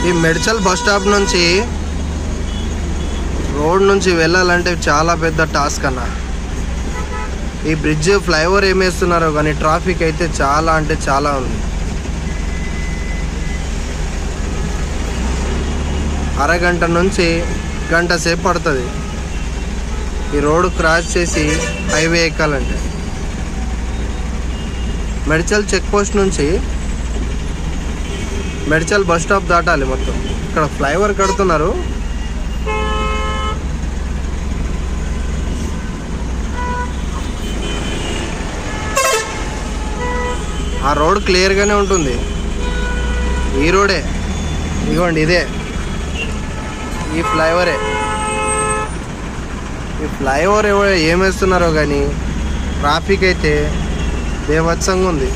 ఈ Medchal bus stop నుంచి road నుంచి వెళ్ళాలంటే చాలా పెద్ద టాస్క్ అన్న. ఈ బ్రిడ్జ్ ఫ్లైఓవర్ ఏమేస్తున్నారో కానీ ట్రాఫిక్ అయితే చాలా అంటే చాలా ఉంది. అరగంట నుంచి గంట సేపు పడుతుంది ఈ రోడ్ క్రాస్ చేసి హైవే ఎక్కాలంటే. మెడ్చల్ చెక్ పోస్ట్ నుంచి మెడ్చల్ బస్ స్టాప్ దాటాలి మొత్తం. ఇక్కడ ఫ్లైఓవర్ కడుతున్నారు. ఆ రోడ్ క్లియర్గానే ఉంటుంది. ఈ రోడే ఇదిగోండి, ఇదే ఈ ఫ్లైఓవరే. ఈ ఫ్లైఓవర్ ఏమేస్తున్నారో కానీ ట్రాఫిక్ అయితే బేవత్సంగా ఉంది.